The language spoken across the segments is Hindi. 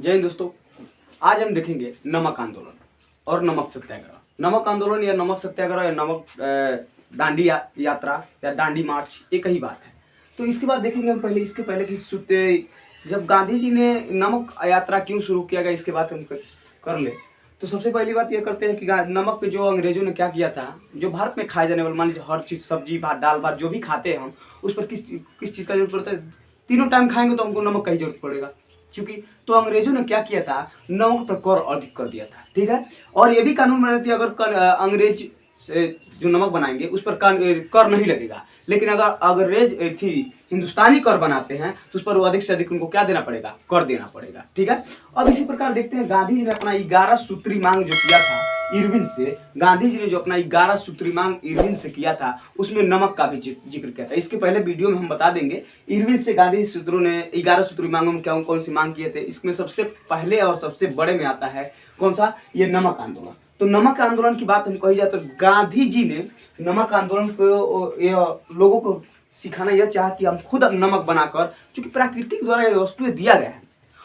जय हिंद दोस्तों। आज हम देखेंगे नमक आंदोलन और नमक सत्याग्रह। नमक आंदोलन या नमक सत्याग्रह या नमक दांडी यात्रा या दांडी मार्च एक ही बात है। तो इसके बाद देखेंगे हम इसके पहले की जब गांधी जी ने नमक यात्रा क्यों शुरू किया गया, इसके बाद हम कर ले। तो सबसे पहली बात यह करते हैं कि नमक पे जो अंग्रेजों ने क्या किया था, जो भारत में खाए जाने वाले मान लीजिए हर चीज़, सब्जी भात दाल भात जो भी खाते हैं हम, उस पर किस चीज़ का जरूरत पड़ता है। तीनों टाइम खाएंगे तो हमको नमक का ही जरूरत पड़ेगा, क्योंकि तो अंग्रेजों ने क्या किया था, नमक पर कर अधिक कर दिया था। ठीक है, और ये भी कानून बना दिया अगर अंग्रेज जो नमक बनाएंगे उस पर कर नहीं लगेगा, लेकिन अगर अंग्रेज हिंदुस्तानी कर बनाते हैं तो उस पर अधिक से अधिक उनको क्या देना पड़ेगा, कर देना पड़ेगा। ठीक है, अब इसी प्रकार देखते हैं गांधी जी ने अपना 11 सूत्री मांग जो किया था इरविन से, गांधी जी ने जो अपना 11 सूत्री मांग इरविन से किया था उसमें नमक का भी जिक्र किया था। इसके पहले वीडियो में हम बता देंगे इरविन से गांधी सूत्रों ने 11 सूत्री मांगों में क्या कौन सी मांग किए थे। इसमें सबसे पहले और सबसे बड़े में आता है कौन सा, ये नमक आंदोलन। तो नमक आंदोलन की बात हम कही जाए तो गांधी जी ने नमक आंदोलन को लोगों को सिखाना यह चाहा कि हम खुद अब नमक बनाकर, क्योंकि प्राकृतिक द्वारा ये वस्तुएं दिया गया है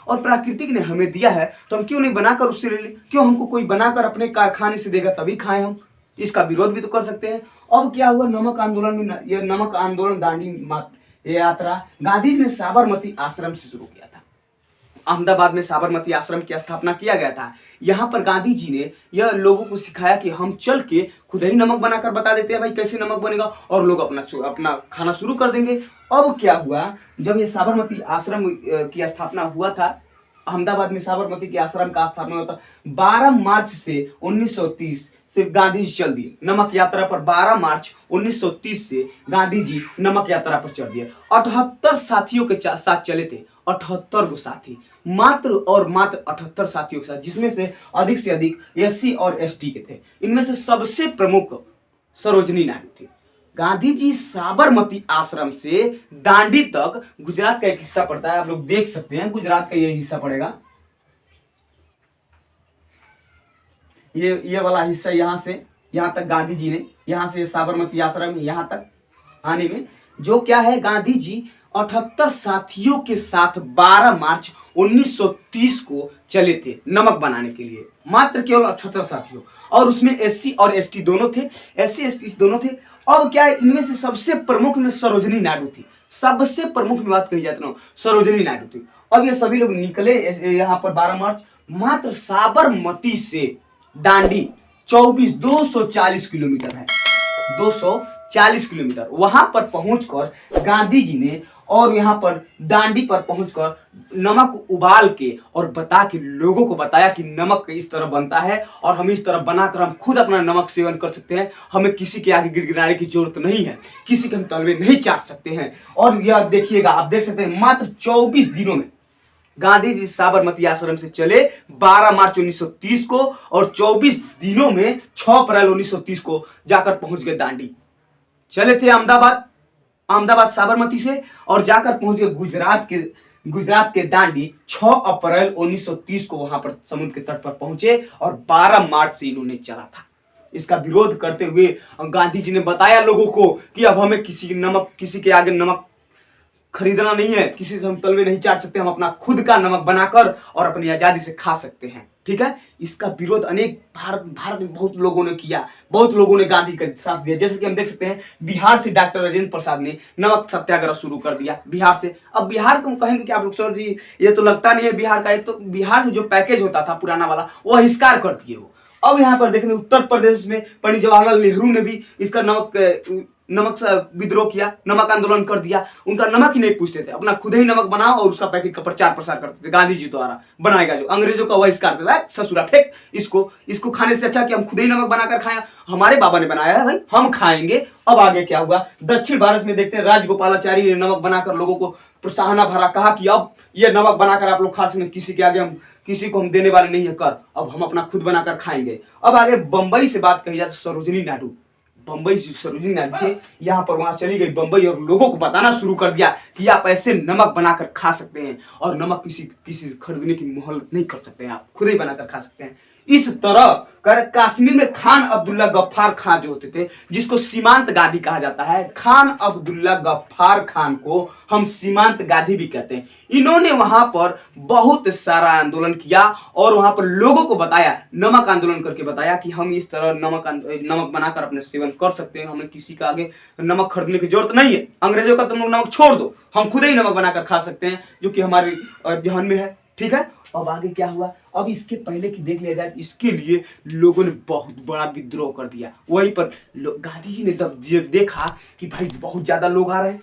और प्राकृतिक ने हमें दिया है तो हम क्यों नहीं बनाकर उससे ले लें, क्यों हमको कोई बनाकर अपने कारखाने से देगा तभी खाएं हम, इसका विरोध भी तो कर सकते हैं। अब क्या हुआ, नमक आंदोलन में यह नमक आंदोलन दांडी यात्रा गांधी जी ने साबरमती आश्रम से शुरू किया था। अहमदाबाद में साबरमती आश्रम की स्थापना किया गया था। यहाँ पर गांधी जी ने यह लोगों को सिखाया कि हम चल के खुद ही नमक बनाकर बता देते हैं भाई कैसे नमक बनेगा, और लोग अपना खाना शुरू कर देंगे। अब क्या हुआ, जब ये साबरमती आश्रम की स्थापना हुआ था, अहमदाबाद में साबरमती के आश्रम का स्थापना हुआ था 12 मार्च से 1930 से गांधी जी चल दिए नमक यात्रा पर। 12 मार्च 1930 से गांधी जी नमक यात्रा पर चल दिए। 78 साथियों के साथ चले थे, 78 गो साथी, मात्र और मात्र 78 साथियों के साथ, जिसमें से अधिक SC और ST के थे। इनमें से सबसे प्रमुख सरोजनी नायडू थी। गांधी जी साबरमती आश्रम से दांडी तक, गुजरात का एक हिस्सा पड़ता है, आप लोग देख सकते हैं गुजरात का ये हिस्सा पड़ेगा, ये वाला हिस्सा, यहां से यहां तक गांधी जी ने, यहां से साबरमती आश्रम यहां तक आने में जो क्या है, गांधी जी 78 साथियों के साथ 12 मार्च 1930 को चले थे नमक बनाने के लिए, मात्र केवल 78 साथियों, और उसमें SC और ST दोनों थे, SC ST दोनों थे। अब क्या है, इनमें से सबसे प्रमुख में सरोजनी नायडू थी, सबसे प्रमुख में बात कही जाती है सरोजनी नायडू थी। अब ये सभी लोग निकले यहाँ पर 12 मार्च, मात्र साबरमती से दांडी 240 किलोमीटर है, 240 किलोमीटर। वहां पर पहुंचकर गांधी जी ने और यहाँ पर दांडी पर पहुंचकर नमक उबाल के और बता के लोगों को बताया कि नमक इस तरह बनता है और हम इस तरह बनाकर हम खुद अपना नमक सेवन कर सकते हैं, हमें किसी के आगे गिड़गिड़ाने की जरूरत नहीं है, किसी के हम तलवे नहीं चाट सकते हैं। और यह देखिएगा, आप देख सकते हैं मात्र 24 दिनों में गांधी जी साबरमती आश्रम से चले 12 मार्च 1930 को, और 24 दिनों में 6 अप्रैल 1930 को जाकर पहुंच गए दांडी। चले थे अहमदाबाद साबरमती से और जाकर पहुंच गए गुजरात के दांडी। 6 अप्रैल 1930 को वहां पर समुद्र के तट पर पहुंचे और 12 मार्च से इन्होंने चला था। इसका विरोध करते हुए गांधी जी ने बताया लोगों को कि अब हमें किसी के आगे नमक खरीदना नहीं है, किसी से हम तलवे नहीं चाट सकते, हम अपना खुद का नमक बनाकर और अपनी आजादी से खा सकते हैं। ठीक है, इसका विरोध अनेक भारत में बहुत लोगों ने किया, बहुत लोगों ने गांधी का साथ दिया। जैसे कि हम देख सकते हैं बिहार से डॉक्टर राजेंद्र प्रसाद ने नमक सत्याग्रह शुरू कर दिया बिहार से। अब बिहार को हम कहेंगे कि आप लोग सर जी ये तो लगता नहीं है बिहार का, ये तो बिहार में जो पैकेज होता था पुराना वाला वो बहिष्कार कर दिए वो। अब यहाँ पर देखेंगे उत्तर प्रदेश में पंडित जवाहरलाल नेहरू ने भी इसका नमक से विद्रोह किया, नमक आंदोलन कर दिया। उनका नमक ही नहीं पूछते थे, अपना खुद ही नमक बनाओ और उसका पैकेट का प्रचार प्रसार करते थे गांधी जी द्वारा बनाएगा जो, अंग्रेजों का बहिष्कार करते थे, ससुरा फेंक इसको खाने से अच्छा कि हम खुद ही नमक बनाकर खाएं, हमारे बाबा ने बनाया है भाई, हम खाएंगे। अब आगे क्या हुआ, दक्षिण भारत में देखते हैं राजगोपालाचारी ने नमक बनाकर लोगों को प्रोत्साहन भरा, कहा कि अब ये नमक बनाकर आप लोग खा सकते, किसी के आगे किसी को हम देने वाले नहीं है कर, अब हम अपना खुद बनाकर खाएंगे। अब आगे बंबई से बात कही जाए तो सरोजनी नायडू, बंबई से सरोजनी नायडू थे, यहाँ पर वहां चली गई बंबई और लोगों को बताना शुरू कर दिया कि आप ऐसे नमक बनाकर खा सकते हैं और नमक किसी से खरीदने की मोहलत नहीं कर सकते हैं, आप खुद ही बनाकर खा सकते हैं। इस तरह कर कश्मीर में खान अब्दुल्ला गफ्फार खान जो होते थे, जिसको सीमांत गादी कहा जाता है, खान अब्दुल्ला गफ्फार खान को हम सीमांत गादी भी कहते हैं। इन्होंने वहां पर बहुत सारा आंदोलन किया और वहां पर लोगों को बताया, नमक आंदोलन करके बताया कि हम इस तरह नमक बनाकर अपने सेवन कर सकते हैं, हमें किसी का आगे नमक खरीदने की जरूरत नहीं है, अंग्रेजों का तुम लोग नमक छोड़ दो, हम खुद ही नमक बनाकर खा सकते हैं, जो कि हमारे जहन में है। ठीक है, अब आगे क्या हुआ, अब इसके पहले की देख लिया जाए, इसके लिए लोगों ने बहुत बड़ा विद्रोह कर दिया। वहीं पर गांधी जी ने तब देखा कि भाई बहुत ज्यादा लोग आ रहे हैं,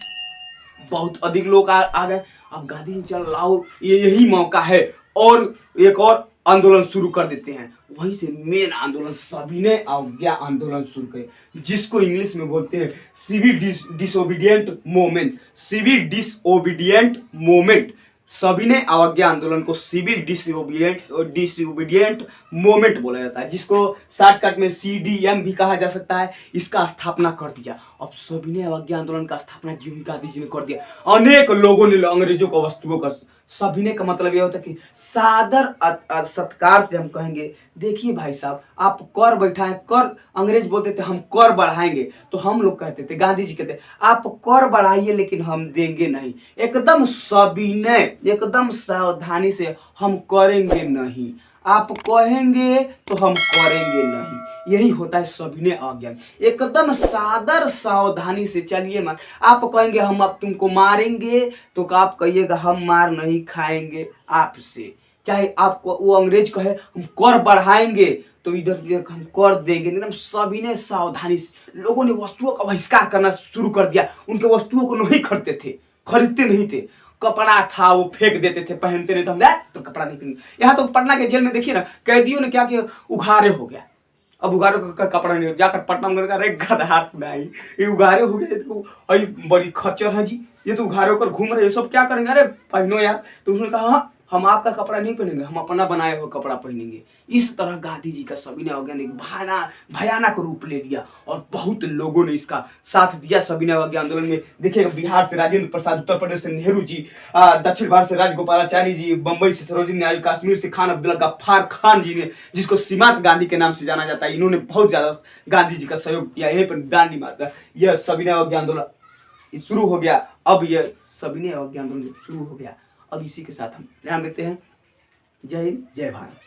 बहुत अधिक लोग आ गए। अब गांधी जी चल लाओ, ये यही मौका है और एक और आंदोलन शुरू कर देते हैं। वहीं से मेन आंदोलन सविनय अवज्ञा आंदोलन शुरू करे, जिसको इंग्लिश में बोलते हैं civil disobedient movement. Civil disobedient movement, सविनय अवज्ञा आंदोलन को सिविल डिसोबीडियंट मूवमेंट बोला जाता है, जिसको शॉर्टकट में CDM भी कहा जा सकता है। इसका स्थापना कर दिया। अब सविनय अवज्ञा आंदोलन का स्थापना जी गांधी जी ने कर दिया। अनेक लोगों ने अंग्रेजों को वस्तुओं का, सविनय का मतलब यह होता है कि सादर सत्कार से हम कहेंगे, देखिए भाई साहब आप कर बैठाएं, कर, अंग्रेज बोलते थे हम कर बढ़ाएंगे, तो हम लोग कहते थे, गांधी जी कहते आप कर बढ़ाइए लेकिन हम देंगे नहीं, एकदम सविनय, एकदम सावधानी से हम करेंगे नहीं, आप कहेंगे तो हम करेंगे नहीं। यही होता है सविनय अवज्ञा, एकदम सादर सावधानी से। चलिए मान, आप कहेंगे हम अब तुमको मारेंगे, तो आप कहिएगा हम मार नहीं खाएंगे आपसे। चाहे आपको वो अंग्रेज कहे हम कर बढ़ाएंगे, तो इधर हम कर देंगे। एकदम सविनय सावधानी से लोगों ने वस्तुओं का बहिष्कार करना शुरू कर दिया। उनके वस्तुओं को नहीं खरीदते नहीं थे। कपड़ा था वो फेंक देते थे, पहनते नहीं तो हम तो कपड़ा नहीं पहनेंगे। यहाँ तो पटना के जेल में देखिए ना, कैदियों ने क्या किया, उघारे हो गया। अब उघारे का कपड़ा नहीं, जाकर पटना में अरे गधा नहीं, ये उघारे हो गए, देखो अरे बड़ी खच्चर है जी, ये तो उघारे होकर घूम रहे, ये सब क्या करेंगे, अरे पहनो यार। तो उसने कहा हाँ हम आपका कपड़ा नहीं पहनेंगे, हम अपना बनाए हुआ कपड़ा पहनेंगे। इस तरह गांधी जी का सविनय अवज्ञा ने भयानक रूप ले लिया और बहुत लोगों ने इसका साथ दिया सविनय अवज्ञा आंदोलन में। देखिए बिहार से राजेंद्र प्रसाद, उत्तर प्रदेश से नेहरू जी, दक्षिण भारत से राजगोपालाचारी जी, बंबई से सरोजिनी नायडू, कश्मीर से खान अब्दुल्ला गफ्फार खान जी ने, जिसको सीमांत गांधी के नाम से जाना जाता है, इन्होंने बहुत ज्यादा गांधी जी का सहयोग किया। यहीं पर दांडी मात्रा यह सविनय अवज्ञा आंदोलन शुरू हो गया। अब यह सविनय अवज्ञा आंदोलन शुरू हो गया। अब इसी के साथ हम विराम देते हैं। जय हिंद, जय भारत।